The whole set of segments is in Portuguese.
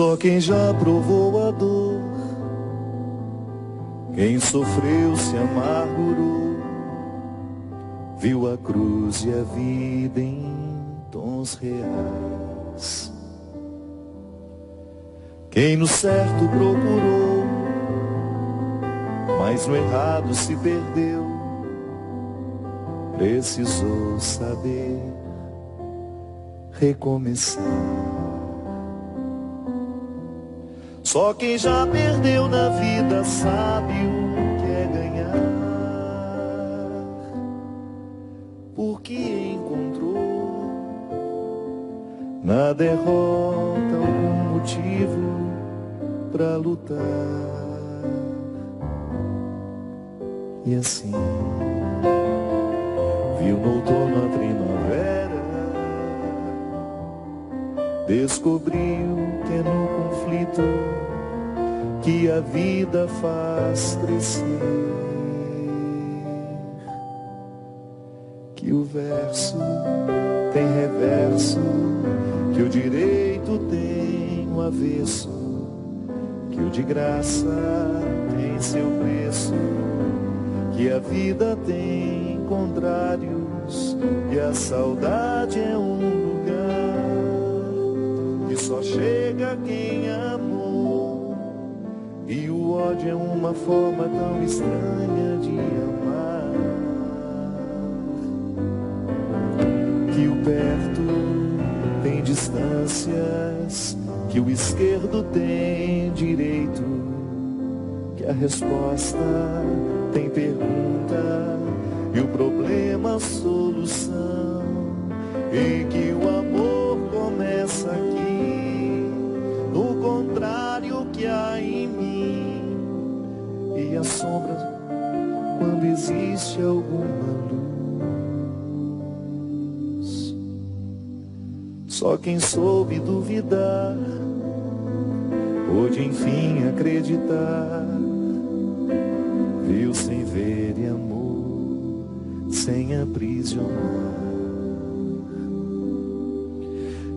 Só quem já provou a dor, quem sofreu se amargurou, viu a cruz e a vida em tons reais. Quem no certo procurou, mas no errado se perdeu, precisou saber recomeçar. Só quem já perdeu na vida sabe o que é ganhar, porque encontrou na derrota algum motivo pra lutar. E assim viu no outono a primavera, descobriu que é no conflito que a vida faz crescer, que o verso tem reverso, que o direito tem o avesso, que o de graça tem seu preço, que a vida tem contrários, e a saudade é um lugar que só chega quem amou, e o ódio é uma forma tão estranha de amar, que o perto tem distâncias, que o esquerdo tem direito, que a resposta tem pergunta e o problema solução, e que o amor começa aqui, no contrário que há em mim, e a sombra quando existe alguma luz. Só quem soube duvidar pôde enfim acreditar, viu sem ver e amor sem aprisionar.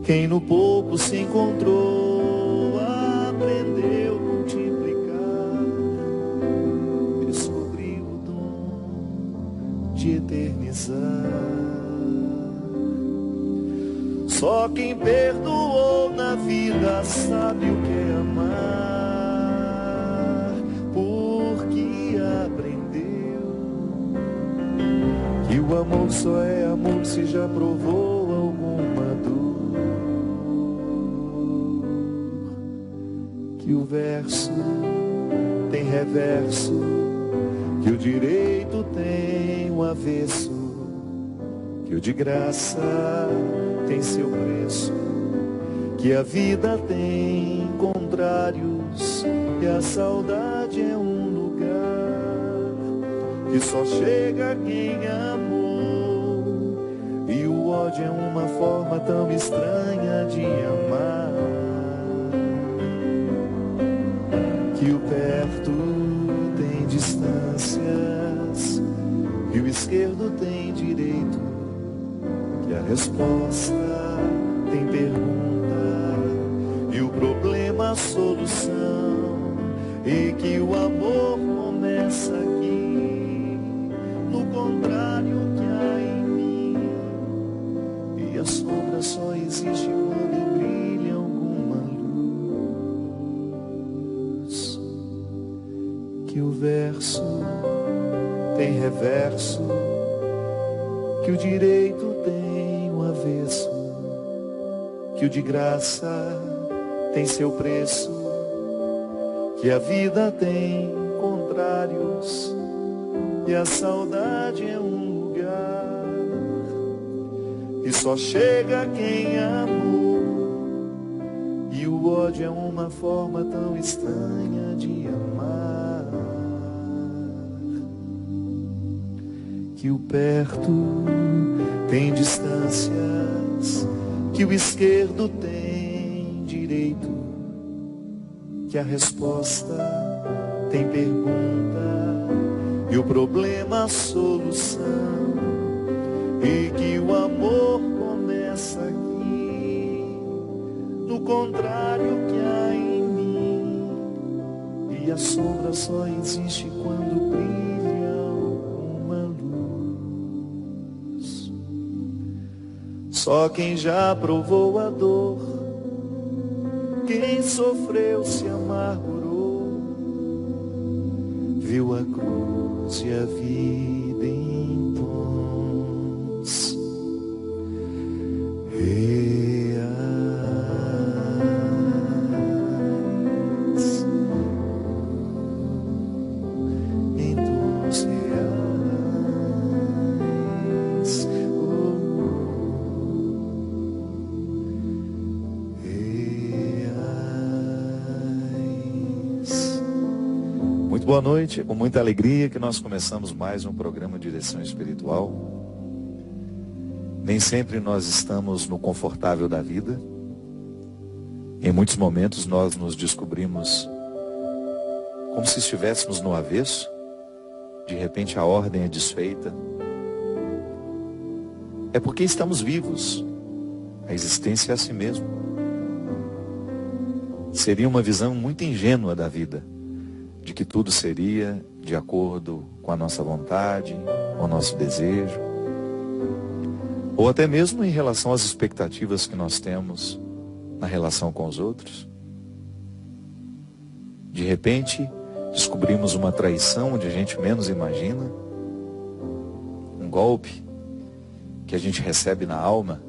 Quem no pouco se encontrou aprendeu a multiplicar, descobriu o dom de eternizar. Só quem perdoou na vida sabe o que é amar, porque aprendeu que o amor só é amor se já provou alguma dor, que o verso tem reverso, que o direito tem o avesso, que o de graça tem seu preço, que a vida tem contrários, e a saudade é um lugar que só chega quem amou, e o ódio é uma forma tão estranha de amar, que o perto tem distâncias, e o esquerdo tem direito, que a resposta tem pergunta e o problema a solução, e que o amor começa aqui, no contrário que há em mim, e a sombra só existe quando brilha alguma luz, que o verso tem reverso, que o direito tem o avesso, que o de graça tem seu preço, que a vida tem contrários, e a saudade é um lugar que só chega quem amou, e o ódio é uma forma tão estranha de amar, que o perto tem distâncias, que o esquerdo tem direito, que a resposta tem pergunta e o problema a solução, e que o amor começa aqui, no do contrário que há em mim. E a sombra só existe quando brilha uma luz. Só quem já provou a dor, quem sofreu se amargurou, viu a cruz e a vida em tons reais, em tons reais, reais. Muito boa noite, com muita alegria que nós começamos mais um programa de direção espiritual. Nem sempre nós estamos no confortável da vida. Em muitos momentos nós nos descobrimos como se estivéssemos no avesso. De repente a ordem é desfeita. É porque estamos vivos. A existência é assim mesmo. Seria uma visão muito ingênua da vida, de que tudo seria de acordo com a nossa vontade, com o nosso desejo, ou até mesmo em relação às expectativas que nós temos na relação com os outros. De repente, descobrimos uma traição onde a gente menos imagina, um golpe que a gente recebe na alma,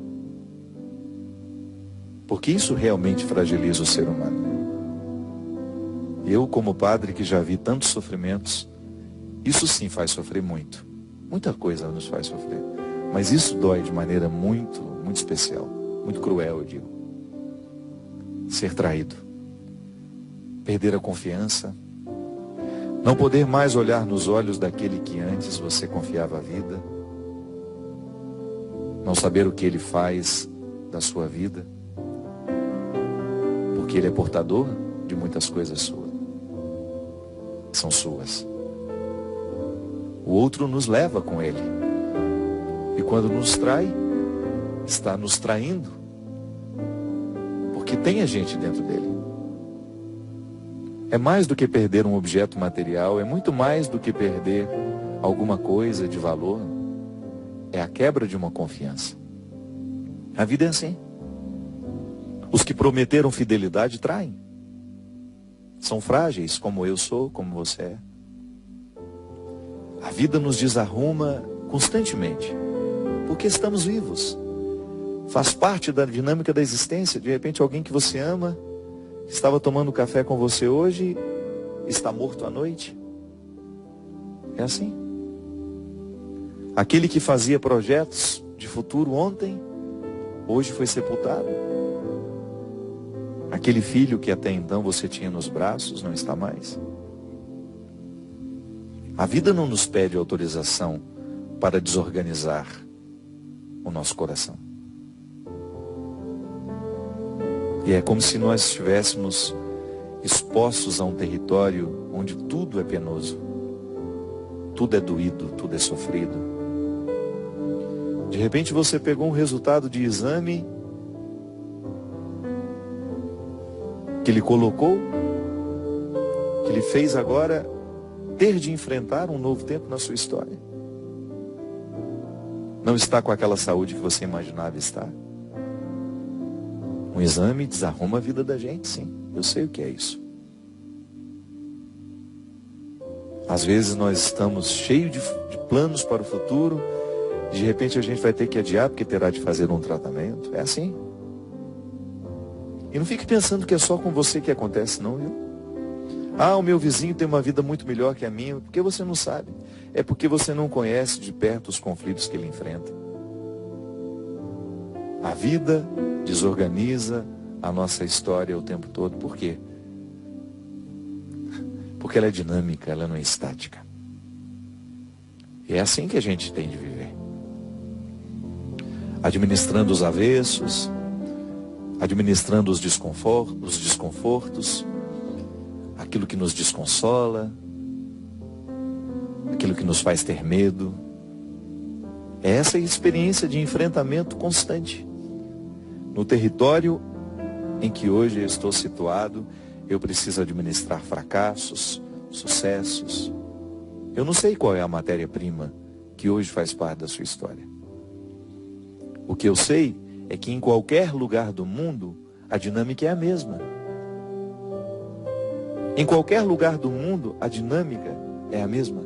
porque isso realmente fragiliza o ser humano. Eu, como padre que já vi tantos sofrimentos, isso sim faz sofrer muito. Muita coisa nos faz sofrer. Mas isso dói de maneira muito, muito especial. Muito cruel, eu digo. Ser traído. Perder a confiança. Não poder mais olhar nos olhos daquele que antes você confiava a vida. Não saber o que ele faz da sua vida. Porque ele é portador de muitas coisas suas. São suas. O outro nos leva com ele. E quando nos trai, está nos traindo. Porque tem a gente dentro dele. É mais do que perder um objeto material, é muito mais do que perder alguma coisa de valor. É a quebra de uma confiança. A vida é assim. Os que prometeram fidelidade traem. São frágeis, como eu sou, como você é. A vida nos desarruma constantemente, porque estamos vivos. Faz parte da dinâmica da existência. De repente alguém que você ama, que estava tomando café com você hoje, está morto à noite. É assim. Aquele que fazia projetos de futuro ontem, hoje foi sepultado. Aquele filho que até então você tinha nos braços, não está mais. A vida não nos pede autorização para desorganizar o nosso coração. E é como se nós estivéssemos expostos a um território onde tudo é penoso. Tudo é doído, tudo é sofrido. De repente você pegou um resultado de exame que lhe colocou, que lhe fez agora ter de enfrentar um novo tempo na sua história. Não está com aquela saúde que você imaginava estar. Um exame desarruma a vida da gente, sim. Eu sei o que é isso. Às vezes nós estamos cheios de planos para o futuro, de repente a gente vai ter que adiar porque terá de fazer um tratamento. É assim. E não fique pensando que é só com você que acontece, não, viu? Ah, o meu vizinho tem uma vida muito melhor que a minha. Porque você não sabe. É porque você não conhece de perto os conflitos que ele enfrenta. A vida desorganiza a nossa história o tempo todo. Por quê? Porque ela é dinâmica, ela não é estática. E é assim que a gente tem de viver. Administrando os avessos, administrando os desconfortos, aquilo que nos desconsola, aquilo que nos faz ter medo. É essa experiência de enfrentamento constante no território em que hoje eu estou situado, eu preciso administrar fracassos, sucessos. Eu não sei qual é a matéria-prima que hoje faz parte da sua história. O que eu sei é que em qualquer lugar do mundo, a dinâmica é a mesma. Em qualquer lugar do mundo, a dinâmica é a mesma.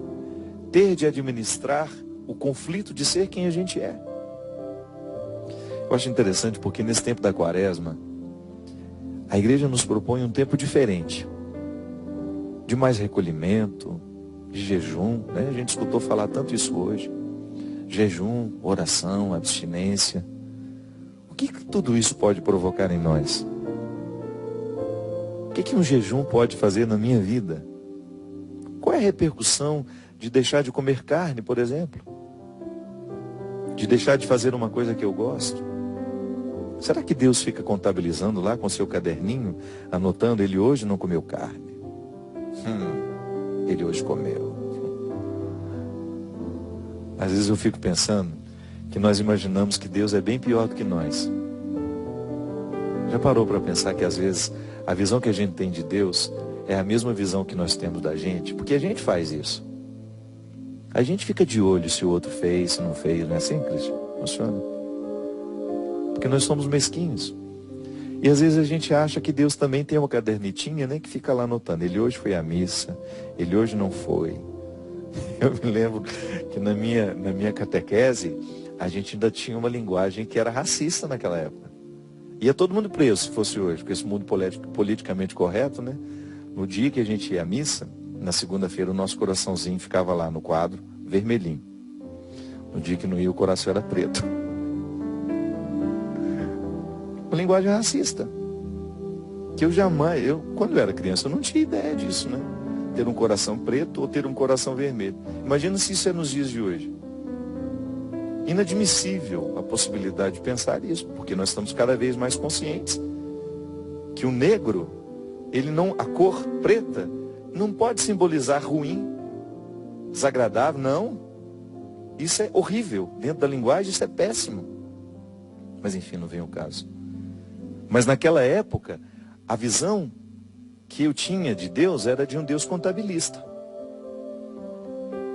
Ter de administrar o conflito de ser quem a gente é. Eu acho interessante porque nesse tempo da Quaresma, a igreja nos propõe um tempo diferente. De mais recolhimento, de jejum, né? A gente escutou falar tanto isso hoje. Jejum, oração, abstinência. O que tudo isso pode provocar em nós? O que um jejum pode fazer na minha vida? Qual é a repercussão de deixar de comer carne, por exemplo? De deixar de fazer uma coisa que eu gosto? Será que Deus fica contabilizando lá com seu caderninho, anotando, ele hoje não comeu carne? Ele hoje comeu. Às vezes eu fico pensando que nós imaginamos que Deus é bem pior do que nós. Já parou para pensar que às vezes a visão que a gente tem de Deus é a mesma visão que nós temos da gente? Porque a gente faz isso. A gente fica de olho se o outro fez, se não fez, não é assim, Cristian? Funciona? Porque nós somos mesquinhos. E às vezes a gente acha que Deus também tem uma cadernetinha, né, que fica lá anotando. Ele hoje foi à missa, ele hoje não foi. Eu me lembro que na minha catequese, a gente ainda tinha uma linguagem que era racista naquela época. Ia todo mundo preso se fosse hoje, porque esse mundo politicamente correto, né? No dia que a gente ia à missa, na segunda-feira, o nosso coraçãozinho ficava lá no quadro, vermelhinho. No dia que não ia, o coração era preto. Uma linguagem racista. Que quando eu era criança, eu não tinha ideia disso, né? Ter um coração preto ou ter um coração vermelho. Imagina se isso é nos dias de hoje. Inadmissível a possibilidade de pensar isso, porque nós estamos cada vez mais conscientes que o negro, a cor preta, não pode simbolizar ruim, desagradável, não. Isso é horrível. Dentro da linguagem, isso é péssimo. Mas enfim, não vem o caso. Mas naquela época, a visão que eu tinha de Deus era de um Deus contabilista,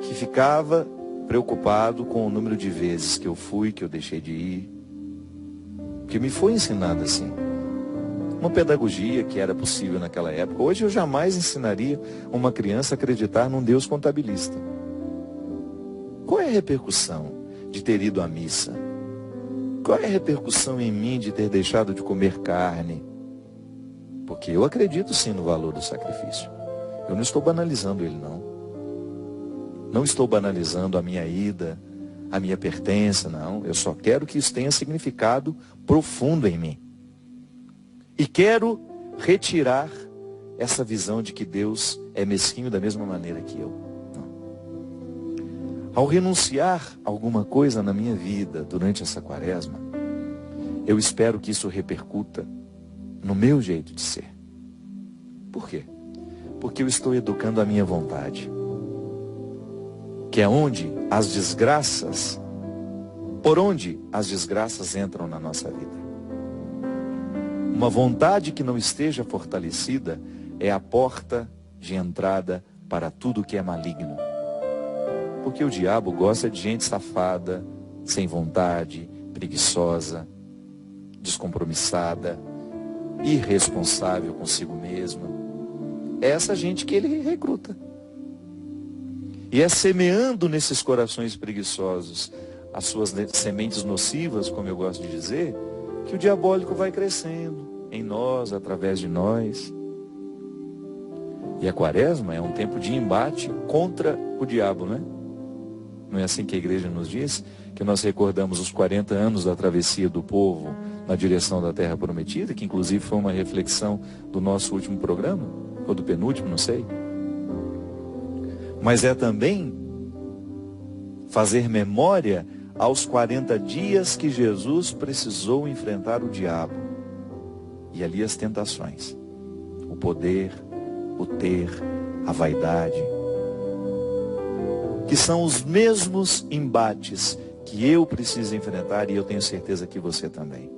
que ficava preocupado com o número de vezes que eu fui, que eu deixei de ir. Porque me foi ensinado assim. Uma pedagogia que era possível naquela época. Hoje eu jamais ensinaria uma criança a acreditar num Deus contabilista. Qual é a repercussão de ter ido à missa? Qual é a repercussão em mim de ter deixado de comer carne? Porque eu acredito sim no valor do sacrifício. Eu não estou banalizando ele, não. Não estou banalizando a minha ida, a minha pertença, não. Eu só quero que isso tenha significado profundo em mim. E quero retirar essa visão de que Deus é mesquinho da mesma maneira que eu. Não. Ao renunciar a alguma coisa na minha vida durante essa Quaresma, eu espero que isso repercuta no meu jeito de ser. Por quê? Porque eu estou educando a minha vontade. Que é por onde as desgraças entram na nossa vida. Uma vontade que não esteja fortalecida é a porta de entrada para tudo que é maligno. Porque o diabo gosta de gente safada, sem vontade, preguiçosa, descompromissada, irresponsável consigo mesma. É essa gente que ele recruta. E é semeando nesses corações preguiçosos as suas sementes nocivas, como eu gosto de dizer, que o diabólico vai crescendo em nós, através de nós. E a Quaresma é um tempo de embate contra o diabo, né? Não é assim que a igreja nos diz? Que nós recordamos os 40 anos da travessia do povo na direção da Terra Prometida, que inclusive foi uma reflexão do nosso último programa, ou do penúltimo, não sei. Mas é também fazer memória aos 40 dias que Jesus precisou enfrentar o diabo. E ali as tentações. O poder, o ter, a vaidade. Que são os mesmos embates que eu preciso enfrentar e eu tenho certeza que você também.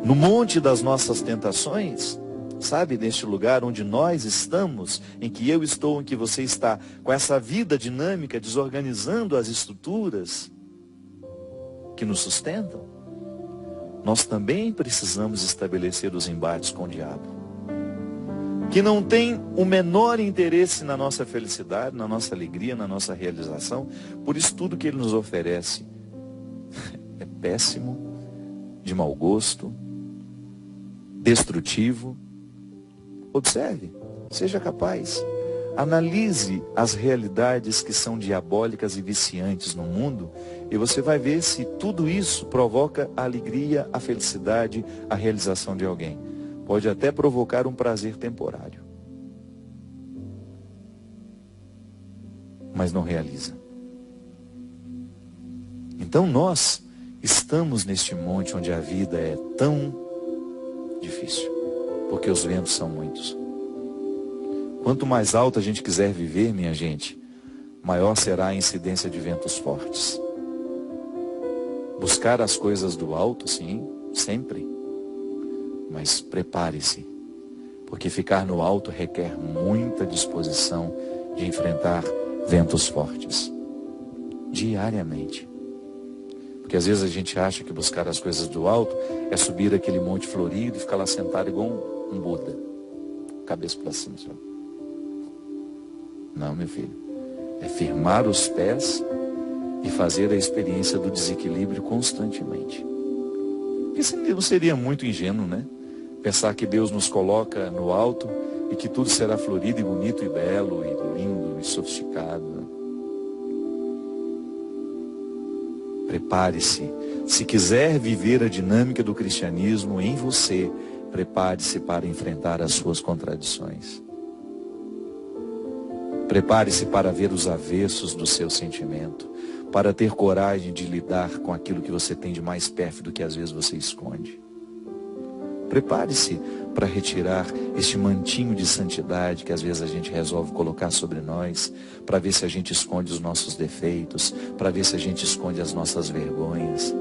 No monte das nossas tentações, sabe, neste lugar onde nós estamos, em que eu estou, em que você está, com essa vida dinâmica, desorganizando as estruturas que nos sustentam, nós também precisamos estabelecer os embates com o diabo, que não tem o menor interesse na nossa felicidade, na nossa alegria, na nossa realização. Por isso tudo que ele nos oferece é péssimo, de mau gosto, destrutivo. Observe, seja capaz, analise as realidades que são diabólicas e viciantes no mundo, e você vai ver se tudo isso provoca a alegria, a felicidade, a realização de alguém. Pode até provocar um prazer temporário, mas não realiza. Então nós estamos neste monte onde a vida é tão difícil, porque os ventos são muitos. Quanto mais alto a gente quiser viver, minha gente, maior será a incidência de ventos fortes. Buscar as coisas do alto, sim, sempre. Mas prepare-se, porque ficar no alto requer muita disposição de enfrentar ventos fortes, diariamente. Porque às vezes a gente acha que buscar as coisas do alto é subir aquele monte florido e ficar lá sentado igual um Buda, cabeça para cima. Senhor. Não, meu filho. É firmar os pés e fazer a experiência do desequilíbrio constantemente. Porque não seria muito ingênuo, né? Pensar que Deus nos coloca no alto e que tudo será florido e bonito e belo e lindo e sofisticado. Prepare-se. Se quiser viver a dinâmica do cristianismo em você, prepare-se para enfrentar as suas contradições. Prepare-se para ver os avessos do seu sentimento, para ter coragem de lidar com aquilo que você tem de mais pérfido que às vezes você esconde. Prepare-se para retirar este mantinho de santidade que às vezes a gente resolve colocar sobre nós, para ver se a gente esconde os nossos defeitos, para ver se a gente esconde as nossas vergonhas.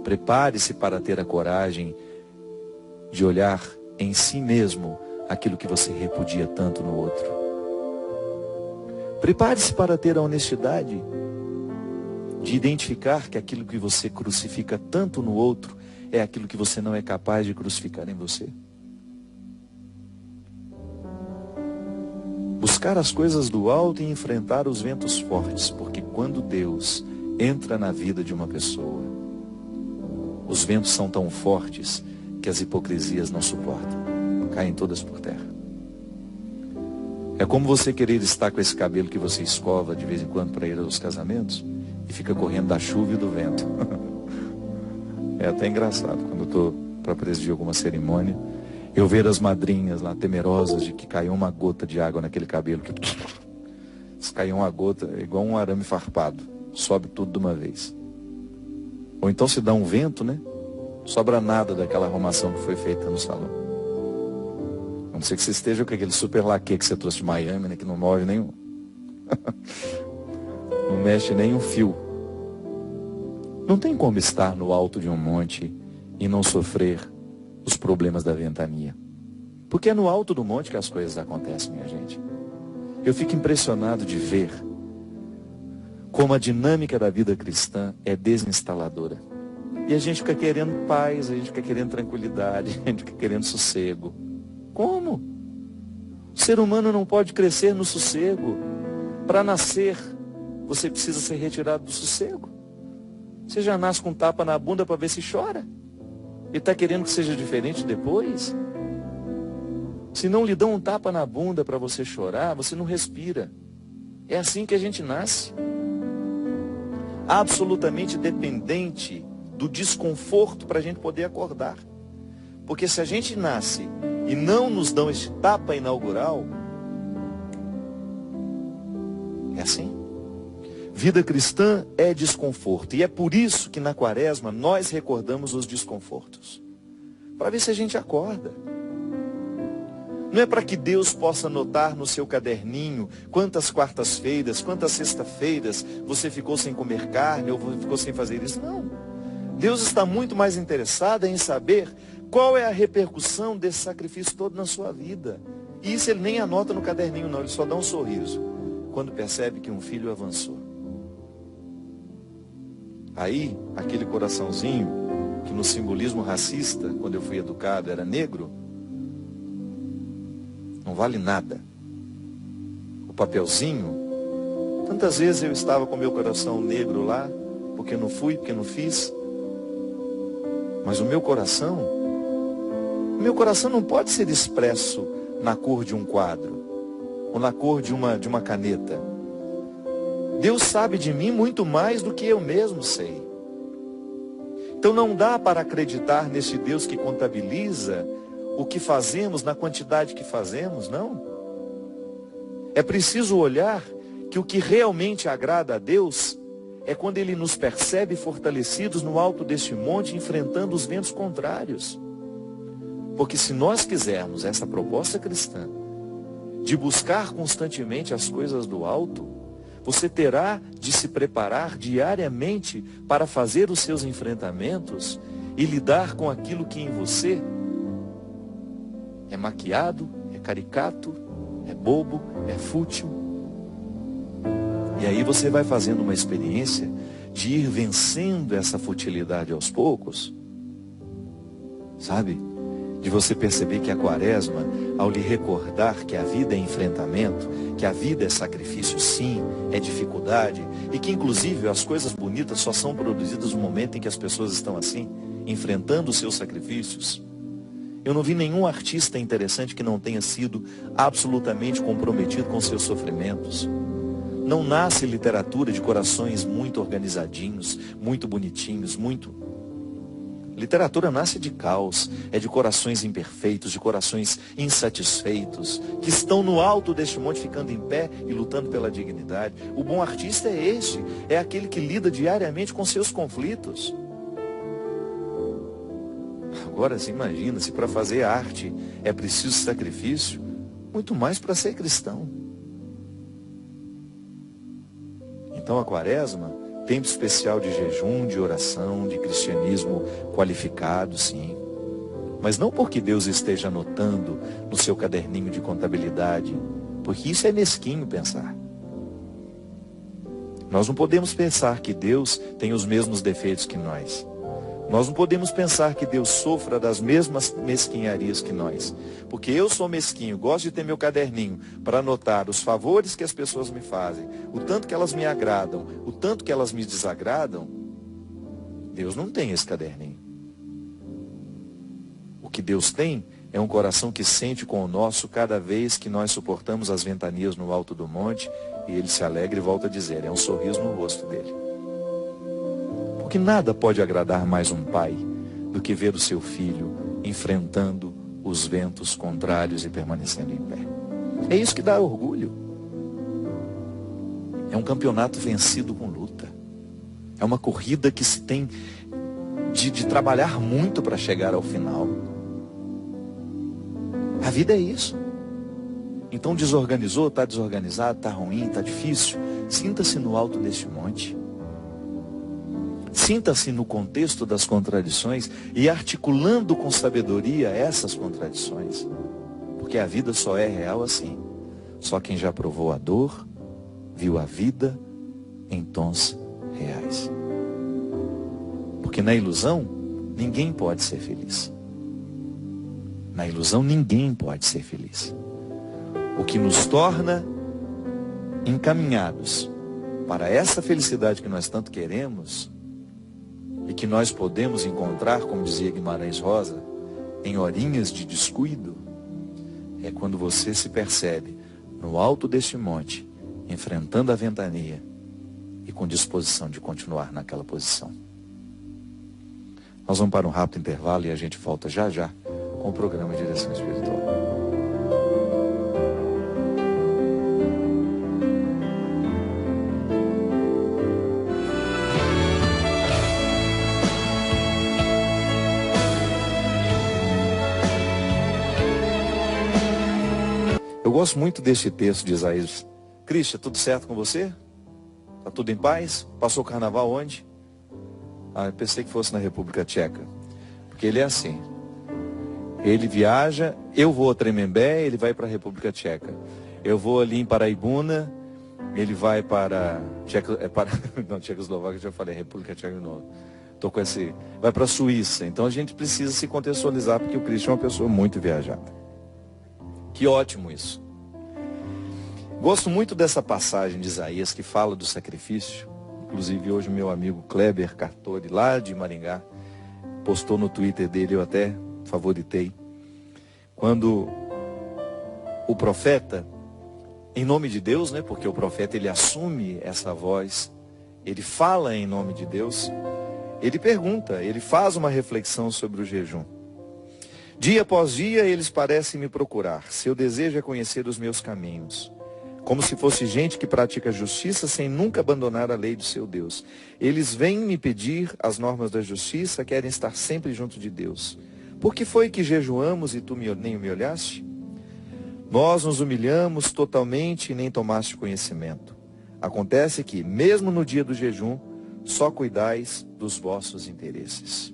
Prepare-se para ter a coragem de olhar em si mesmo aquilo que você repudia tanto no outro. Prepare-se para ter a honestidade de identificar que aquilo que você crucifica tanto no outro é aquilo que você não é capaz de crucificar em você. Buscar as coisas do alto e enfrentar os ventos fortes, porque quando Deus entra na vida de uma pessoa, os ventos são tão fortes que as hipocrisias não suportam, caem todas por terra. É como você querer estar com esse cabelo que você escova de vez em quando para ir aos casamentos e fica correndo da chuva e do vento. É até engraçado quando eu estou para presidir alguma cerimônia, eu ver as madrinhas lá temerosas de que caiu uma gota de água naquele cabelo. Se caiu uma gota, é igual um arame farpado, sobe tudo de uma vez. Ou então se dá um vento, né? Sobra nada daquela arrumação que foi feita no salão. A não ser que você esteja com aquele super laque que você trouxe de Miami, né? Que não move nenhum. Não mexe nem um fio. Não tem como estar no alto de um monte e não sofrer os problemas da ventania. Porque é no alto do monte que as coisas acontecem, minha gente. Eu fico impressionado de ver como a dinâmica da vida cristã é desinstaladora. E a gente fica querendo paz, a gente fica querendo tranquilidade, a gente fica querendo sossego. Como? O ser humano não pode crescer no sossego. Para nascer, você precisa ser retirado do sossego. Você já nasce com um tapa na bunda para ver se chora. E está querendo que seja diferente depois? Se não lhe dão um tapa na bunda para você chorar, você não respira. É assim que a gente nasce. Absolutamente dependente do desconforto para a gente poder acordar. Porque se a gente nasce e não nos dão este tapa inaugural, é assim. Vida cristã é desconforto. E é por isso que na quaresma nós recordamos os desconfortos. Para ver se a gente acorda. Não é para que Deus possa anotar no seu caderninho quantas quartas-feiras, quantas sexta-feiras você ficou sem comer carne ou ficou sem fazer isso. Não. Deus está muito mais interessado em saber qual é a repercussão desse sacrifício todo na sua vida. E isso ele nem anota no caderninho não, ele só dá um sorriso quando percebe que um filho avançou. Aí, aquele coraçãozinho, que no simbolismo racista, quando eu fui educado, era negro, não vale nada. O papelzinho, tantas vezes eu estava com meu coração negro lá, porque não fui, porque não fiz. Mas o meu coração não pode ser expresso na cor de um quadro, ou na cor de uma caneta. Deus sabe de mim muito mais do que eu mesmo sei. Então não dá para acreditar nesse Deus que contabiliza o que fazemos na quantidade que fazemos, não. É preciso olhar que o que realmente agrada a Deus é quando Ele nos percebe fortalecidos no alto deste monte, enfrentando os ventos contrários. Porque se nós quisermos essa proposta cristã, de buscar constantemente as coisas do alto, você terá de se preparar diariamente para fazer os seus enfrentamentos e lidar com aquilo que em você é maquiado, é caricato, é bobo, é fútil. E aí você vai fazendo uma experiência de ir vencendo essa futilidade aos poucos, sabe? De você perceber que a quaresma, ao lhe recordar que a vida é enfrentamento, que a vida é sacrifício sim, é dificuldade, e que inclusive as coisas bonitas só são produzidas no momento em que as pessoas estão assim, enfrentando os seus sacrifícios. Eu não vi nenhum artista interessante que não tenha sido absolutamente comprometido com seus sofrimentos. Não nasce literatura de corações muito organizadinhos, muito bonitinhos, Literatura nasce de caos, é de corações imperfeitos, de corações insatisfeitos, que estão no alto deste monte ficando em pé e lutando pela dignidade. O bom artista é este, é aquele que lida diariamente com seus conflitos. Agora, se imagina, se para fazer arte é preciso sacrifício, muito mais para ser cristão. Então a quaresma, tempo especial de jejum, de oração, de cristianismo qualificado, sim. Mas não porque Deus esteja anotando no seu caderninho de contabilidade, porque isso é mesquinho pensar. Nós não podemos pensar que Deus tem os mesmos defeitos que nós. Nós não podemos pensar que Deus sofra das mesmas mesquinharias que nós. Porque eu sou mesquinho, gosto de ter meu caderninho para anotar os favores que as pessoas me fazem, o tanto que elas me agradam, o tanto que elas me desagradam. Deus não tem esse caderninho. O que Deus tem é um coração que sente com o nosso cada vez que nós suportamos as ventanias no alto do monte, e Ele se alegra e volta a dizer, é um sorriso no rosto dele. Porque nada pode agradar mais um pai do que ver o seu filho enfrentando os ventos contrários e permanecendo em pé. É isso que dá orgulho. É um campeonato vencido com luta. É uma corrida que se tem de trabalhar muito para chegar ao final. A vida é isso. Então desorganizou, está desorganizado, está ruim, está difícil. Sinta-se no alto deste monte. Sinta-se no contexto das contradições e articulando com sabedoria essas contradições. Porque a vida só é real assim. Só quem já provou a dor, viu a vida em tons reais. Porque na ilusão, ninguém pode ser feliz. Na ilusão, ninguém pode ser feliz. O que nos torna encaminhados para essa felicidade que nós tanto queremos, e que nós podemos encontrar, como dizia Guimarães Rosa, em horinhas de descuido, é quando você se percebe no alto deste monte, enfrentando a ventania e com disposição de continuar naquela posição. Nós vamos para um rápido intervalo e a gente volta já já com o programa Direção Espiritual. Eu gosto muito deste texto de Isaías. Cristian, tudo certo com você? Está tudo em paz? Passou o carnaval onde? Eu pensei que fosse na República Tcheca. Porque ele é assim. Ele viaja, eu vou a Tremembé, ele vai para a República Tcheca. Eu vou ali em Paraibuna, ele vai para... Tchecoslováquia, já falei, República Tcheca de novo. Tô com esse... Vai para a Suíça. Então a gente precisa se contextualizar, porque o Cristo é uma pessoa muito viajada. Que ótimo isso. Gosto muito dessa passagem de Isaías que fala do sacrifício. Inclusive hoje meu amigo Kleber Cartori, lá de Maringá, postou no Twitter dele, eu até favoritei. Quando o profeta, em nome de Deus, né? Porque o profeta ele assume essa voz, ele fala em nome de Deus, ele pergunta, ele faz uma reflexão sobre o jejum. Dia após dia eles parecem me procurar, seu desejo é conhecer os meus caminhos. Como se fosse gente que pratica justiça sem nunca abandonar a lei do seu Deus. Eles vêm me pedir as normas da justiça, querem estar sempre junto de Deus. Por que foi que jejuamos e tu nem me olhaste? Nós nos humilhamos totalmente e nem tomaste conhecimento. Acontece que, mesmo no dia do jejum, só cuidais dos vossos interesses.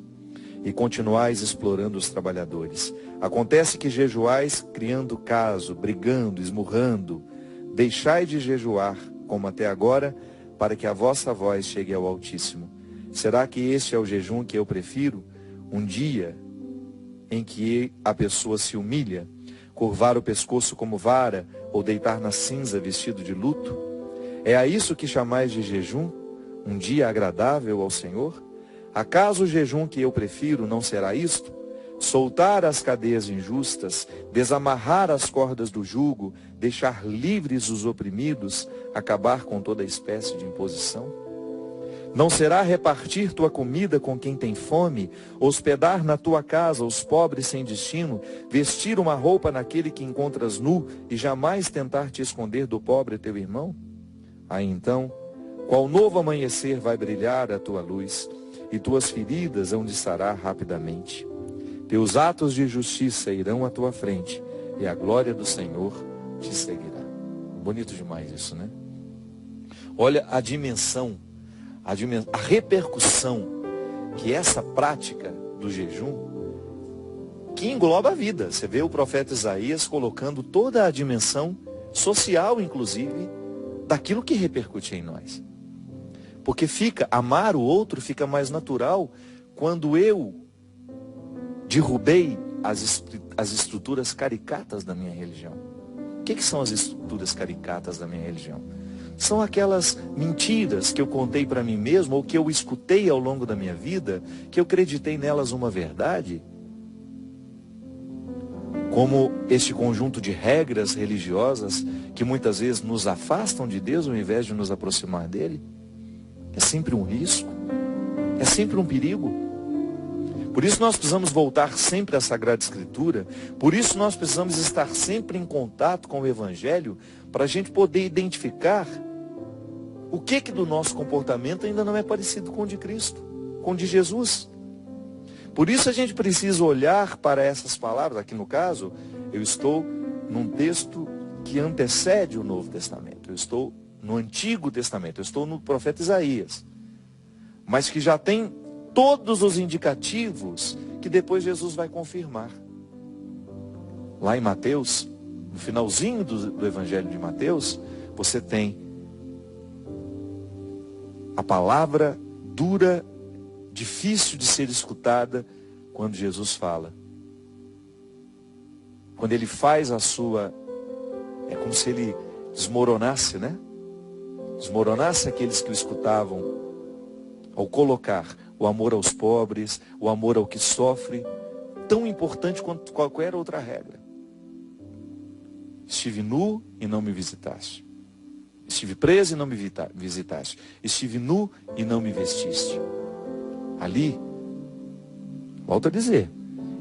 E continuais explorando os trabalhadores. Acontece que jejuais criando caso, brigando, esmurrando. Deixai de jejuar, como até agora, para que a vossa voz chegue ao Altíssimo. Será que este é o jejum que eu prefiro? Um dia em que a pessoa se humilha, curvar o pescoço como vara, ou deitar na cinza vestido de luto? É a isso que chamais de jejum? Um dia agradável ao Senhor? Acaso o jejum que eu prefiro não será isto? Soltar as cadeias injustas, desamarrar as cordas do jugo, deixar livres os oprimidos, acabar com toda espécie de imposição? Não será repartir tua comida com quem tem fome, hospedar na tua casa os pobres sem destino, vestir uma roupa naquele que encontras nu e jamais tentar te esconder do pobre teu irmão? Aí então, qual novo amanhecer vai brilhar a tua luz, e tuas feridas hão de sarar rapidamente. Teus atos de justiça irão à tua frente, e a glória do Senhor te seguirá. Bonito demais isso, né? Olha a dimensão, a repercussão que essa prática do jejum, que engloba a vida. Você vê o profeta Isaías colocando toda a dimensão social, inclusive, daquilo que repercute em nós. Porque amar o outro fica mais natural quando eu derrubei as estruturas caricatas da minha religião. O que são as estruturas caricatas da minha religião? São aquelas mentiras que eu contei para mim mesmo, ou que eu escutei ao longo da minha vida, que eu acreditei nelas uma verdade. Como este conjunto de regras religiosas que muitas vezes nos afastam de Deus ao invés de nos aproximar dele. É sempre um risco, é sempre um perigo. Por isso nós precisamos voltar sempre à Sagrada Escritura, por isso nós precisamos estar sempre em contato com o Evangelho, para a gente poder identificar o que do nosso comportamento ainda não é parecido com o de Cristo, com o de Jesus. Por isso a gente precisa olhar para essas palavras. Aqui no caso, eu estou num texto que antecede o Novo Testamento, eu estou no Antigo Testamento, eu estou no profeta Isaías, mas que já tem todos os indicativos que depois Jesus vai confirmar. Lá em Mateus, no finalzinho do Evangelho de Mateus, você tem a palavra dura, difícil de ser escutada, quando Jesus fala. Quando ele faz a sua... É como se ele desmoronasse, né? Desmoronasse aqueles que o escutavam, ao colocar o amor aos pobres, o amor ao que sofre, tão importante quanto qualquer outra regra. Estive nu e não me visitaste. Estive preso e não me visitaste. Estive nu e não me vestiste. Ali, volto a dizer,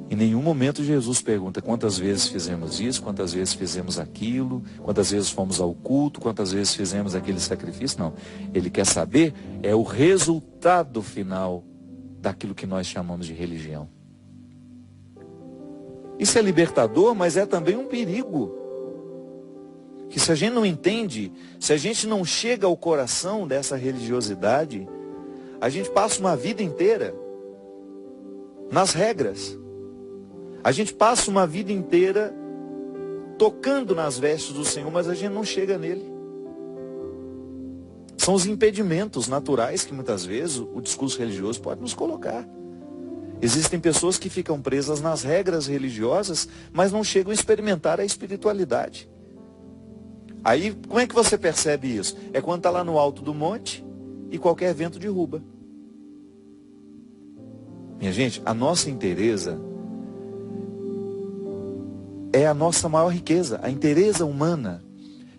em nenhum momento Jesus pergunta quantas vezes fizemos isso, quantas vezes fizemos aquilo, quantas vezes fomos ao culto, quantas vezes fizemos aquele sacrifício. Não. Ele quer saber o resultado final daquilo que nós chamamos de religião. Isso é libertador, mas é também um perigo. Que se a gente não entende, se a gente não chega ao coração dessa religiosidade, A gente passa uma vida inteira nas regras. A gente passa uma vida inteira tocando nas vestes do Senhor, mas a gente não chega nele. São os impedimentos naturais que muitas vezes o discurso religioso pode nos colocar. Existem pessoas que ficam presas nas regras religiosas, mas não chegam a experimentar a espiritualidade. Aí, como é que você percebe isso? É quando está lá no alto do monte e qualquer vento derruba. Minha gente, a nossa inteireza é a nossa maior riqueza. A inteireza humana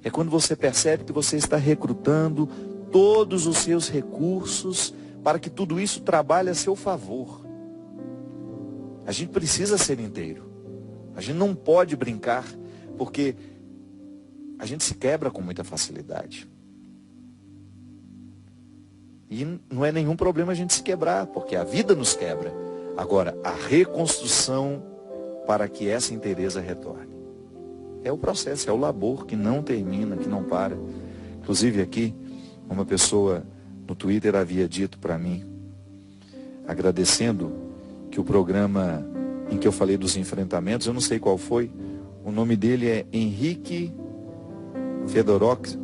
é quando você percebe que você está recrutando todos os seus recursos para que tudo isso trabalhe a seu favor. A gente precisa ser inteiro. A gente não pode brincar, porque a gente se quebra com muita facilidade. E não é nenhum problema a gente se quebrar, porque a vida nos quebra. Agora, a reconstrução para que essa inteireza retorne. É o processo, é o labor que não termina, que não para. Inclusive aqui, uma pessoa no Twitter havia dito para mim, agradecendo que o programa em que eu falei dos enfrentamentos, eu não sei qual foi, o nome dele é Henrique Fedorovski.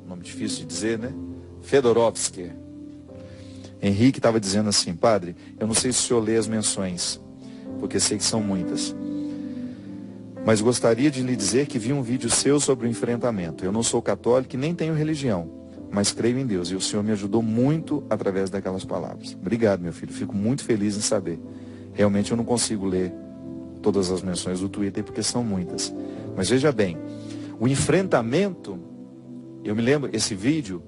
Nome difícil de dizer, né? Fedorovski. Henrique estava dizendo assim: padre, eu não sei se o senhor lê as menções, porque sei que são muitas. Mas gostaria de lhe dizer que vi um vídeo seu sobre o enfrentamento. Eu não sou católico e nem tenho religião, mas creio em Deus. E o Senhor me ajudou muito através daquelas palavras. Obrigado, meu filho. Fico muito feliz em saber. Realmente eu não consigo ler todas as menções do Twitter, porque são muitas. Mas veja bem, o enfrentamento, eu me lembro, esse vídeo,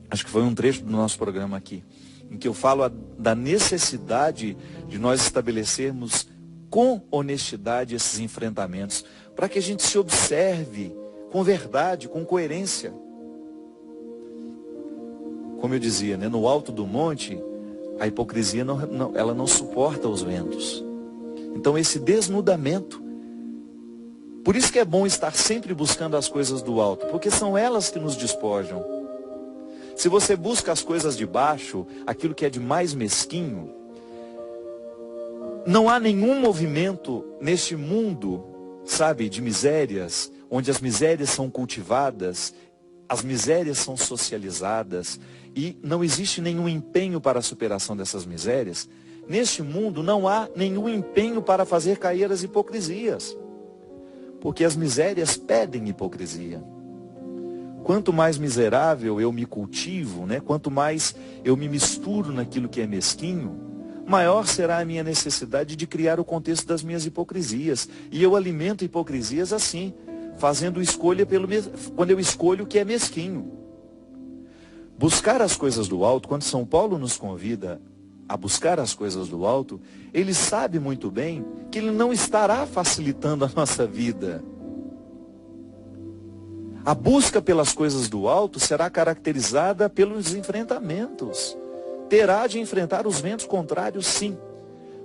acho que foi um trecho do nosso programa aqui, em que eu falo da necessidade de nós estabelecermos com honestidade esses enfrentamentos, para que a gente se observe com verdade, com coerência. Como eu dizia, né, no alto do monte, a hipocrisia ela não suporta os ventos. Então esse desnudamento, por isso que é bom estar sempre buscando as coisas do alto, porque são elas que nos despojam. Se você busca as coisas de baixo, aquilo que é de mais mesquinho, não há nenhum movimento neste mundo, sabe, de misérias, onde as misérias são cultivadas, as misérias são socializadas, e não existe nenhum empenho para a superação dessas misérias. Neste mundo não há nenhum empenho para fazer cair as hipocrisias, porque as misérias pedem hipocrisia. Quanto mais miserável eu me cultivo, né, quanto mais eu me misturo naquilo que é mesquinho, maior será a minha necessidade de criar o contexto das minhas hipocrisias. E eu alimento hipocrisias assim, fazendo escolha quando eu escolho o que é mesquinho. Buscar as coisas do alto, quando São Paulo nos convida a buscar as coisas do alto, ele sabe muito bem que ele não estará facilitando a nossa vida. A busca pelas coisas do alto será caracterizada pelos enfrentamentos. Terá de enfrentar os ventos contrários, sim.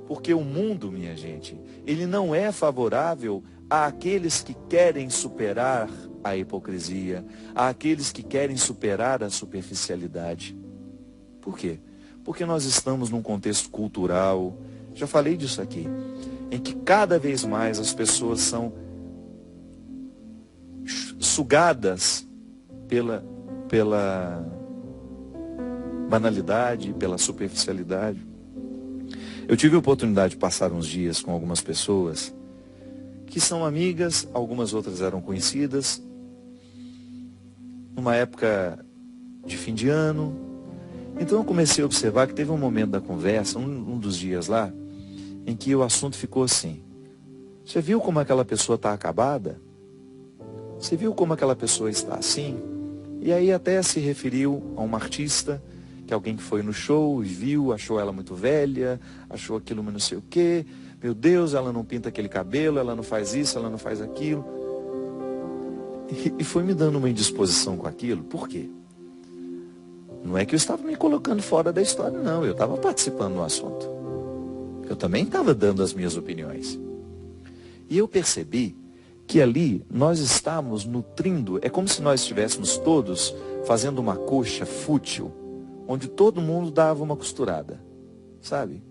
Porque o mundo, minha gente, ele não é favorável àqueles que querem superar a hipocrisia, àqueles que querem superar a superficialidade. Por quê? Porque nós estamos num contexto cultural, já falei disso aqui, em que cada vez mais as pessoas são sugadas pela banalidade, pela superficialidade. Eu tive a oportunidade de passar uns dias com algumas pessoas que são amigas, algumas outras eram conhecidas, numa época de fim de ano. Então eu comecei a observar que teve um momento da conversa, um dos dias lá, em que o assunto ficou assim: você viu como aquela pessoa está acabada? Você viu como aquela pessoa está assim? E aí até se referiu a uma artista, que alguém que foi no show e viu, achou ela muito velha, achou aquilo não sei o quê. Meu Deus, ela não pinta aquele cabelo, ela não faz isso, ela não faz aquilo. E foi me dando uma indisposição com aquilo. Por quê? Não é que eu estava me colocando fora da história, não. Eu estava participando do assunto. Eu também estava dando as minhas opiniões. E eu percebi que ali nós estamos nutrindo, é como se nós estivéssemos todos fazendo uma coxa fútil, onde todo mundo dava uma costurada, sabe?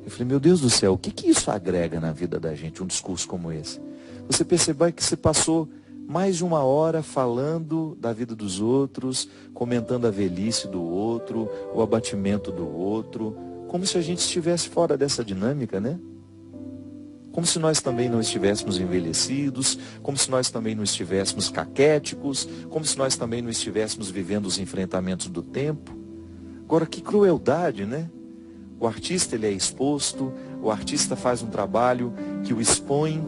Eu falei, meu Deus do céu, o que isso agrega na vida da gente, um discurso como esse? Você percebeu que você passou mais de 1 hora falando da vida dos outros, comentando a velhice do outro, o abatimento do outro, como se a gente estivesse fora dessa dinâmica, né? Como se nós também não estivéssemos envelhecidos, como se nós também não estivéssemos caquéticos, como se nós também não estivéssemos vivendo os enfrentamentos do tempo. Agora, que crueldade, né? O artista, ele é exposto, o artista faz um trabalho que o expõe.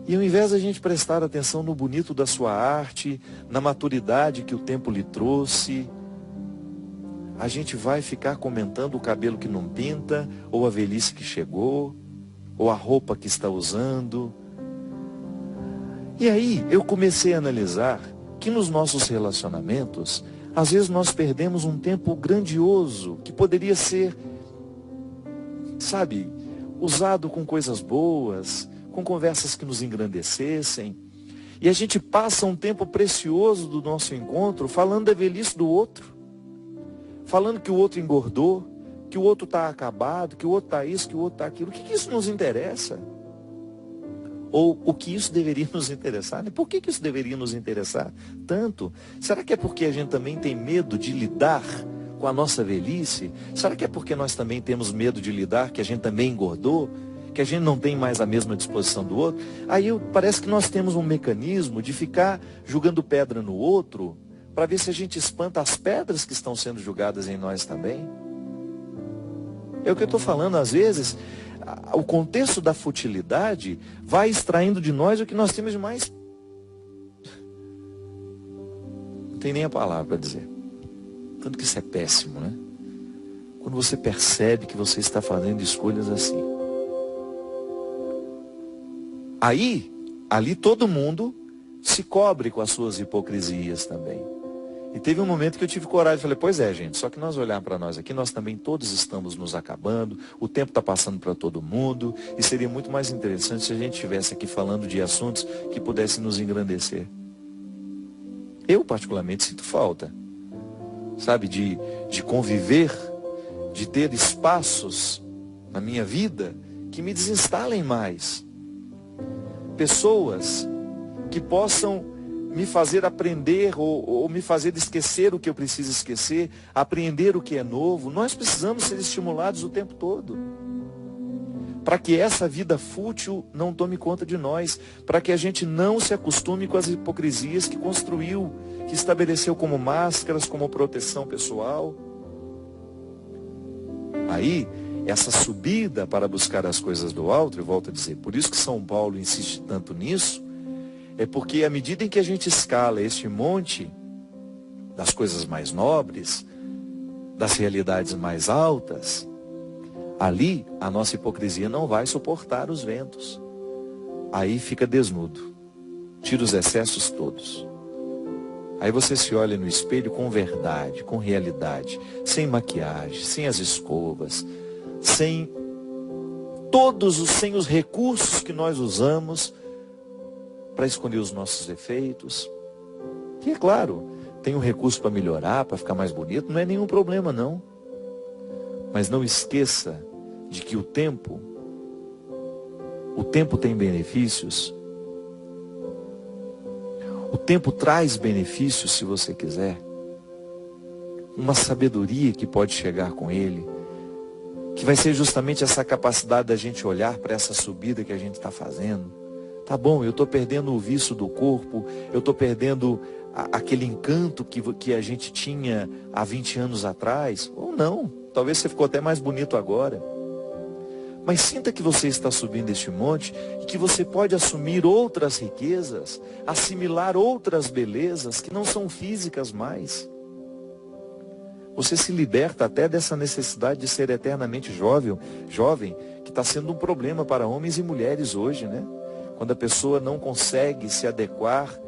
E ao invés da gente prestar atenção no bonito da sua arte, na maturidade que o tempo lhe trouxe, a gente vai ficar comentando o cabelo que não pinta, ou a velhice que chegou, ou a roupa que está usando. E aí eu comecei a analisar que nos nossos relacionamentos, às vezes nós perdemos um tempo grandioso, que poderia ser, sabe, usado com coisas boas, com conversas que nos engrandecessem. E a gente passa um tempo precioso do nosso encontro falando da velhice do outro. Falando que o outro engordou, que o outro está acabado, que o outro está isso, que o outro está aquilo. O que isso nos interessa? Ou o que isso deveria nos interessar? Por que isso deveria nos interessar tanto? Será que é porque a gente também tem medo de lidar com a nossa velhice? Será que é porque nós também temos medo de lidar, que a gente também engordou? Que a gente não tem mais a mesma disposição do outro? Aí parece que nós temos um mecanismo de ficar jogando pedra no outro, para ver se a gente espanta as pedras que estão sendo julgadas em nós também. É o que eu estou falando, às vezes, o contexto da futilidade vai extraindo de nós o que nós temos de mais... Não tem nem a palavra para dizer. Tanto que isso é péssimo, né? Quando você percebe que você está fazendo escolhas assim. Aí, ali todo mundo se cobre com as suas hipocrisias também. E teve um momento que eu tive coragem e falei, pois é, gente, só que nós olhar para nós aqui, nós também todos estamos nos acabando, o tempo está passando para todo mundo, e seria muito mais interessante se a gente estivesse aqui falando de assuntos que pudessem nos engrandecer. Eu, particularmente, sinto falta, sabe, de conviver, de ter espaços na minha vida que me desinstalem mais. Pessoas que possam me fazer aprender ou me fazer esquecer o que eu preciso esquecer, aprender o que é novo. Nós precisamos ser estimulados o tempo todo, para que essa vida fútil não tome conta de nós, para que a gente não se acostume com as hipocrisias que construiu, que estabeleceu como máscaras, como proteção pessoal. Aí, essa subida para buscar as coisas do alto, eu volto a dizer, por isso que São Paulo insiste tanto nisso, é porque à medida em que a gente escala este monte das coisas mais nobres, das realidades mais altas, ali a nossa hipocrisia não vai suportar os ventos. Aí fica desnudo, tira os excessos todos. Aí você se olha no espelho com verdade, com realidade, sem maquiagem, sem as escovas, sem os recursos que nós usamos para esconder os nossos defeitos. E é claro, tem um recurso para melhorar, para ficar mais bonito, não é nenhum problema não. Mas não esqueça de que o tempo tem benefícios. O tempo traz benefícios se você quiser. Uma sabedoria que pode chegar com ele, que vai ser justamente essa capacidade da gente olhar para essa subida que a gente está fazendo. Tá bom, eu estou perdendo o vício do corpo, eu estou perdendo aquele encanto que a gente tinha há 20 anos atrás. Ou não, talvez você ficou até mais bonito agora. Mas sinta que você está subindo este monte e que você pode assumir outras riquezas, assimilar outras belezas que não são físicas mais. Você se liberta até dessa necessidade de ser eternamente jovem, que está sendo um problema para homens e mulheres hoje, né? Quando a pessoa não consegue se adequar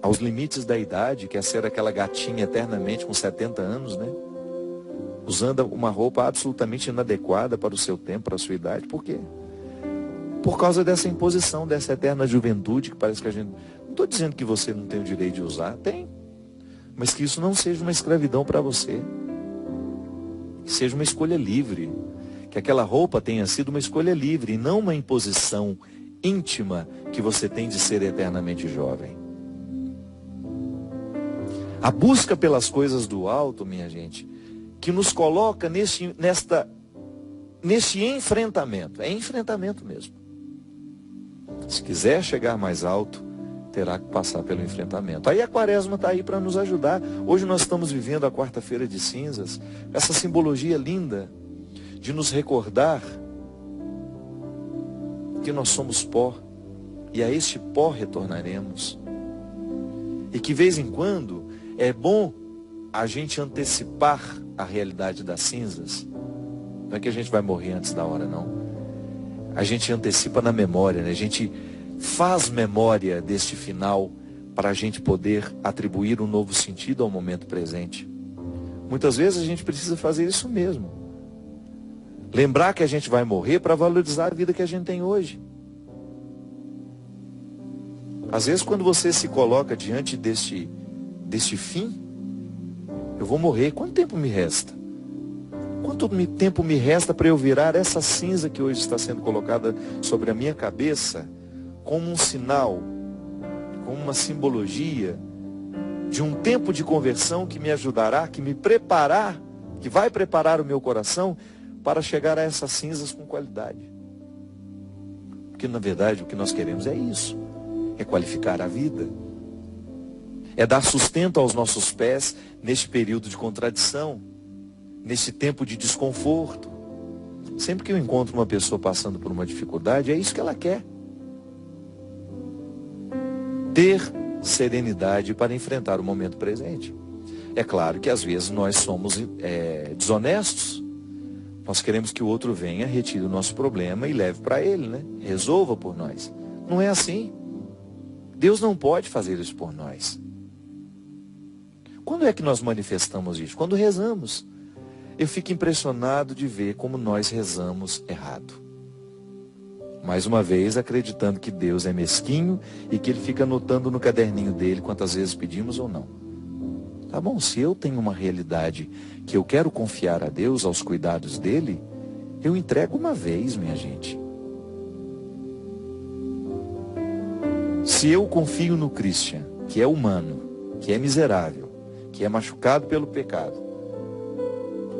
aos limites da idade, quer ser aquela gatinha eternamente com 70 anos, né? Usando uma roupa absolutamente inadequada para o seu tempo, para a sua idade. Por quê? Por causa dessa imposição, dessa eterna juventude, que parece que a gente... Não estou dizendo que você não tem o direito de usar, tem. Mas que isso não seja uma escravidão para você. Que seja uma escolha livre. Que aquela roupa tenha sido uma escolha livre e não uma imposição íntima que você tem de ser eternamente jovem. A busca pelas coisas do alto, minha gente, que nos coloca neste enfrentamento. É enfrentamento mesmo. Se quiser chegar mais alto, terá que passar pelo enfrentamento. Aí a quaresma está aí para nos ajudar. Hoje nós estamos vivendo a quarta-feira de cinzas, essa simbologia linda de nos recordar que nós somos pó e a este pó retornaremos. E que de vez em quando é bom a gente antecipar a realidade das cinzas. Não é que a gente vai morrer antes da hora, não. A gente antecipa na memória, né? A gente faz memória deste final para a gente poder atribuir um novo sentido ao momento presente. Muitas vezes a gente precisa fazer isso mesmo. Lembrar que a gente vai morrer para valorizar a vida que a gente tem hoje. Às vezes quando você se coloca diante deste fim, eu vou morrer, quanto tempo me resta? Quanto tempo me resta para eu virar essa cinza que hoje está sendo colocada sobre a minha cabeça como um sinal, como uma simbologia de um tempo de conversão que me ajudará, que me preparar, que vai preparar o meu coração para chegar a essas cinzas com qualidade. Porque na verdade o que nós queremos é isso, é qualificar a vida, é dar sustento aos nossos pés neste período de contradição, nesse tempo de desconforto. Sempre que eu encontro uma pessoa passando por uma dificuldade, é isso que ela quer. Ter serenidade para enfrentar o momento presente. É claro que às vezes nós somos desonestos. Nós queremos que o outro venha, retire o nosso problema e leve para ele, né? Resolva por nós. Não é assim. Deus não pode fazer isso por nós. Quando é que nós manifestamos isso? Quando rezamos. Eu fico impressionado de ver como nós rezamos errado. Mais uma vez, acreditando que Deus é mesquinho e que Ele fica anotando no caderninho dele quantas vezes pedimos ou não. Tá bom, se eu tenho uma realidade que eu quero confiar a Deus, aos cuidados dele, eu entrego uma vez, minha gente. Se eu confio no Christian, que é humano, que é miserável, que é machucado pelo pecado,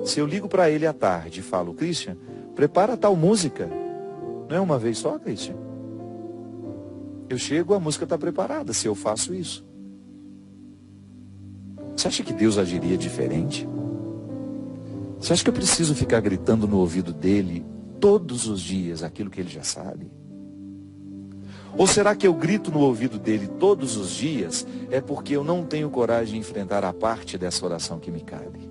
se eu ligo para ele à tarde e falo, Christian, prepara tal música. Não é uma vez só, Christian? Eu chego, a música está preparada, se eu faço isso. Você acha que Deus agiria diferente? Você acha que eu preciso ficar gritando no ouvido dele todos os dias aquilo que ele já sabe? Ou será que eu grito no ouvido dele todos os dias é porque eu não tenho coragem de enfrentar a parte dessa oração que me cabe?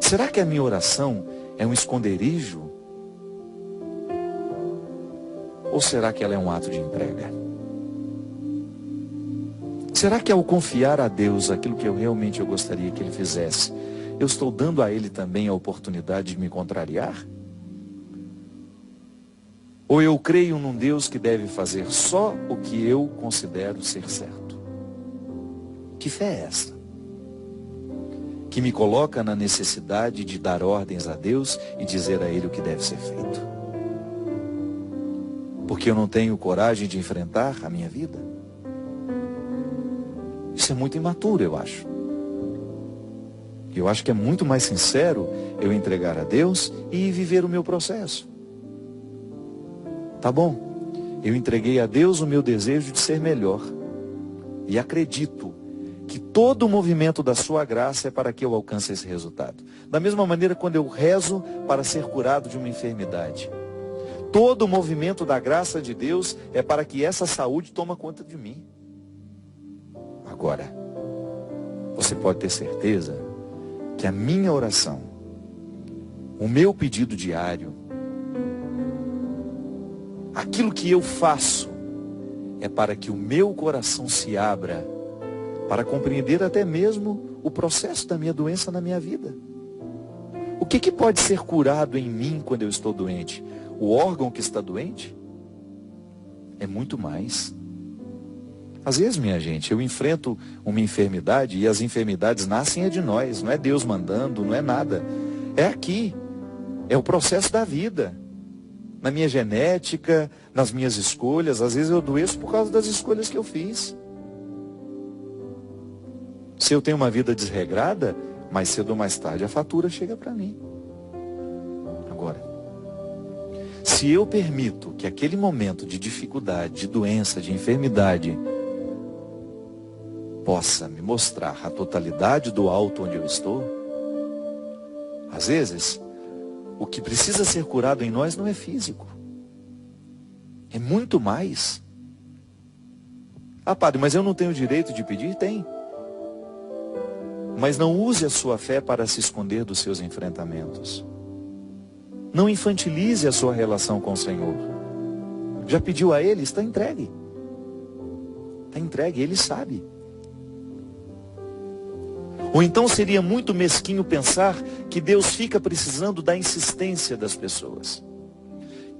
Será que a minha oração é um esconderijo? Ou será que ela é um ato de entrega? Será que ao confiar a Deus aquilo que eu gostaria que Ele fizesse, eu estou dando a Ele também a oportunidade de me contrariar? Ou eu creio num Deus que deve fazer só o que eu considero ser certo? Que fé é essa? Que me coloca na necessidade de dar ordens a Deus e dizer a Ele o que deve ser feito. Porque eu não tenho coragem de enfrentar a minha vida. Isso é muito imaturo, eu acho. Eu acho que é muito mais sincero eu entregar a Deus e viver o meu processo. Tá bom, eu entreguei a Deus o meu desejo de ser melhor. E acredito que todo o movimento da sua graça é para que eu alcance esse resultado. Da mesma maneira, quando eu rezo para ser curado de uma enfermidade, todo o movimento da graça de Deus é para que essa saúde tome conta de mim. Agora, você pode ter certeza que a minha oração, o meu pedido diário, aquilo que eu faço, é para que o meu coração se abra para compreender até mesmo o processo da minha doença na minha vida. O O que pode ser curado em mim quando eu estou doente? O órgão que está doente? É muito mais. Às vezes, minha gente, eu enfrento uma enfermidade e as enfermidades nascem de nós. Não é Deus mandando, não é nada. É aqui. É o processo da vida. Na minha genética, nas minhas escolhas. Às vezes eu adoeço por causa das escolhas que eu fiz. Se eu tenho uma vida desregrada, mais cedo ou mais tarde a fatura chega para mim. Agora, se eu permito que aquele momento de dificuldade, de doença, de enfermidade, possa me mostrar a totalidade do alto onde eu estou, às vezes, o que precisa ser curado em nós não é físico. É muito mais. Ah, padre, mas eu não tenho direito de pedir? Tem. Mas não use a sua fé para se esconder dos seus enfrentamentos. Não infantilize a sua relação com o Senhor. Já pediu a Ele? Está entregue. Está entregue, Ele sabe. Ou então seria muito mesquinho pensar que Deus fica precisando da insistência das pessoas.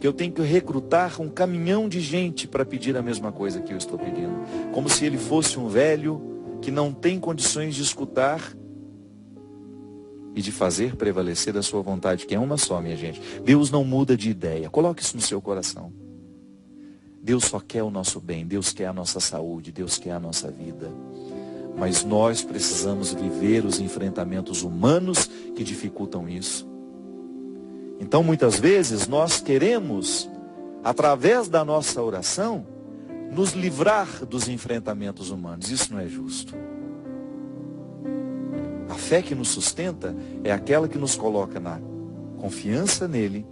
Que eu tenho que recrutar um caminhão de gente para pedir a mesma coisa que eu estou pedindo. Como se Ele fosse um velho que não tem condições de escutar e de fazer prevalecer a sua vontade, que é uma só, minha gente. Deus não muda de ideia. Coloque isso no seu coração. Deus só quer o nosso bem, Deus quer a nossa saúde, Deus quer a nossa vida. Mas nós precisamos viver os enfrentamentos humanos que dificultam isso. Então, muitas vezes, nós queremos, através da nossa oração, nos livrar dos enfrentamentos humanos. Isso não é justo. A fé que nos sustenta é aquela que nos coloca na confiança nele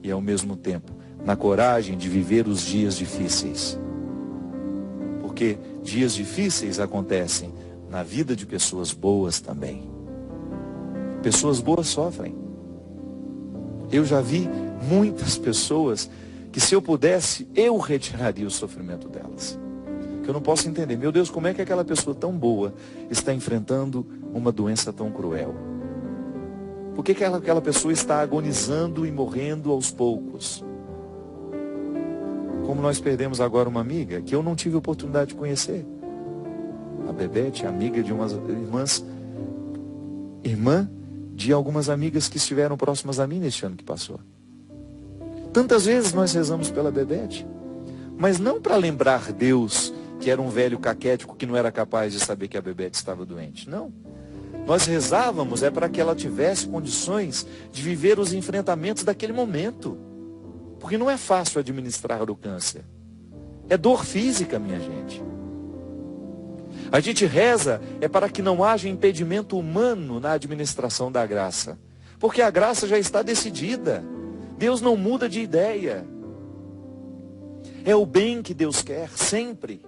e, ao mesmo tempo, na coragem de viver os dias difíceis. Porque dias difíceis acontecem na vida de pessoas boas também. Pessoas boas sofrem. Eu já vi muitas pessoas que, se eu pudesse, eu retiraria o sofrimento delas. Que eu não posso entender. Meu Deus, como é que aquela pessoa tão boa está enfrentando uma doença tão cruel? Por que aquela pessoa está agonizando e morrendo aos poucos? Como nós perdemos agora uma amiga que eu não tive oportunidade de conhecer. A Bebete, amiga de umas irmãs, irmã de algumas amigas que estiveram próximas a mim neste ano que passou. Tantas vezes nós rezamos pela Bebete, mas não para lembrar Deus que era um velho caquético que não era capaz de saber que a Bebete estava doente. Não. Nós rezávamos para que ela tivesse condições de viver os enfrentamentos daquele momento. Porque não é fácil administrar o câncer. É dor física, minha gente. A gente reza para que não haja impedimento humano na administração da graça. Porque a graça já está decidida. Deus não muda de ideia. É o bem que Deus quer, sempre.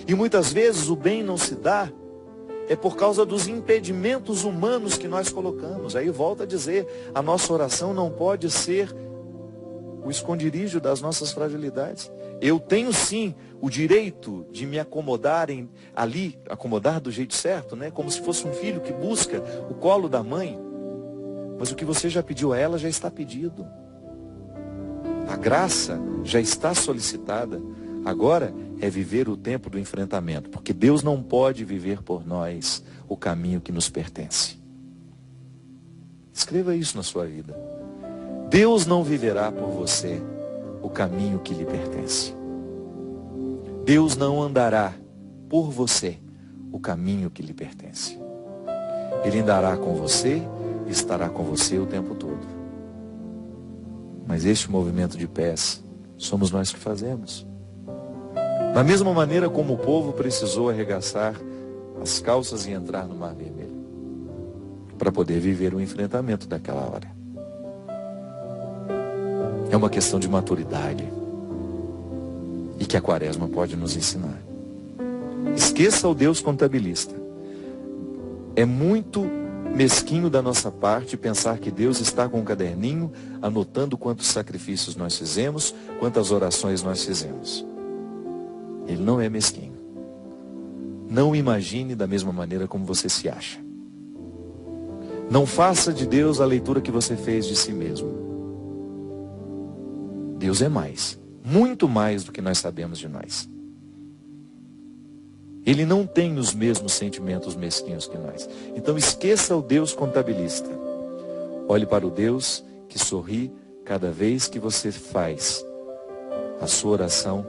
E muitas vezes o bem não se dá por causa dos impedimentos humanos que nós colocamos. Aí volta a dizer, a nossa oração não pode ser o esconderijo das nossas fragilidades. Eu tenho sim o direito de me acomodar ali, acomodar do jeito certo, né? Como se fosse um filho que busca o colo da mãe. Mas o que você já pediu a ela já está pedido. A graça já está solicitada. Agora é viver o tempo do enfrentamento, porque Deus não pode viver por nós o caminho que nos pertence. Escreva isso na sua vida. Deus não viverá por você o caminho que lhe pertence. Deus não andará por você o caminho que lhe pertence. Ele andará com você e estará com você o tempo todo. Mas este movimento de pés somos nós que fazemos. Da mesma maneira como o povo precisou arregaçar as calças e entrar no Mar Vermelho, para poder viver o enfrentamento daquela hora. É uma questão de maturidade e que a Quaresma pode nos ensinar. Esqueça o Deus contabilista. É muito mesquinho da nossa parte pensar que Deus está com um caderninho anotando quantos sacrifícios nós fizemos, quantas orações nós fizemos. Ele não é mesquinho. Não imagine da mesma maneira como você se acha. Não faça de Deus a leitura que você fez de si mesmo. Deus é mais, muito mais do que nós sabemos de nós. Ele não tem os mesmos sentimentos mesquinhos que nós. Então esqueça o Deus contabilista. Olhe para o Deus que sorri cada vez que você faz a sua oração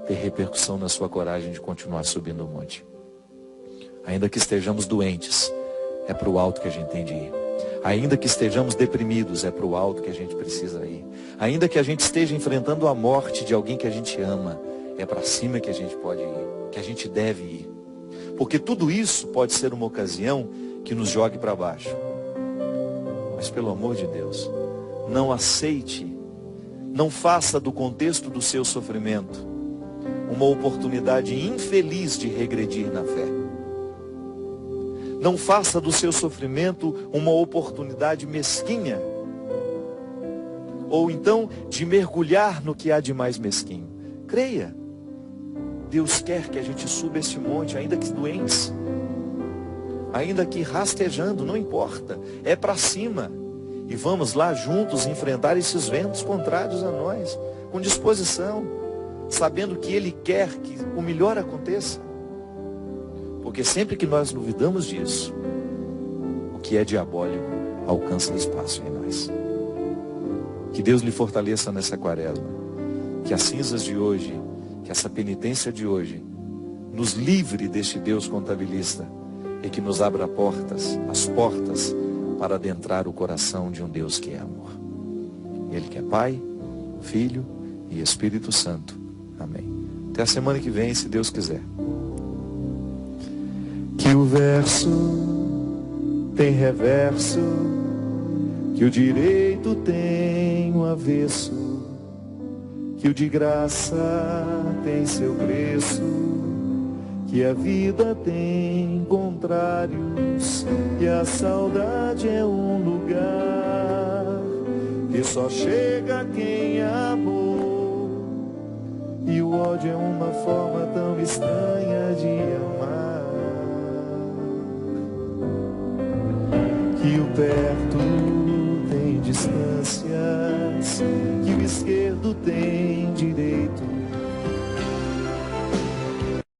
ter repercussão na sua coragem de continuar subindo o monte. Ainda que estejamos doentes, é para o alto que a gente tem de ir. Ainda que estejamos deprimidos, é para o alto que a gente precisa ir. Ainda que a gente esteja enfrentando a morte de alguém que a gente ama, é para cima que a gente pode ir, que a gente deve ir. Porque tudo isso pode ser uma ocasião que nos jogue para baixo. Mas pelo amor de Deus, não aceite, não faça do contexto do seu sofrimento uma oportunidade infeliz de regredir na fé. Não faça do seu sofrimento uma oportunidade mesquinha, ou então de mergulhar no que há de mais mesquinho. Creia, Deus quer que a gente suba este monte, ainda que doentes, ainda que rastejando, não importa, é para cima. E vamos lá juntos enfrentar esses ventos contrários a nós, com disposição, sabendo que Ele quer que o melhor aconteça. Porque sempre que nós duvidamos disso, o que é diabólico alcança espaço em nós. Que Deus lhe fortaleça nessa quaresma. Que as cinzas de hoje, que essa penitência de hoje, nos livre deste Deus contabilista e que nos abra as portas para adentrar o coração de um Deus que é amor. Ele que é Pai, Filho e Espírito Santo. Amém. Até a semana que vem, se Deus quiser. Que o verso tem reverso, que o direito tem o avesso, que o de graça tem seu preço, que a vida tem contrários, que a saudade é um lugar que só chega quem amou, e o ódio é uma forma tão estranha de amar. Que o perto tem distâncias, que o esquerdo tem direito,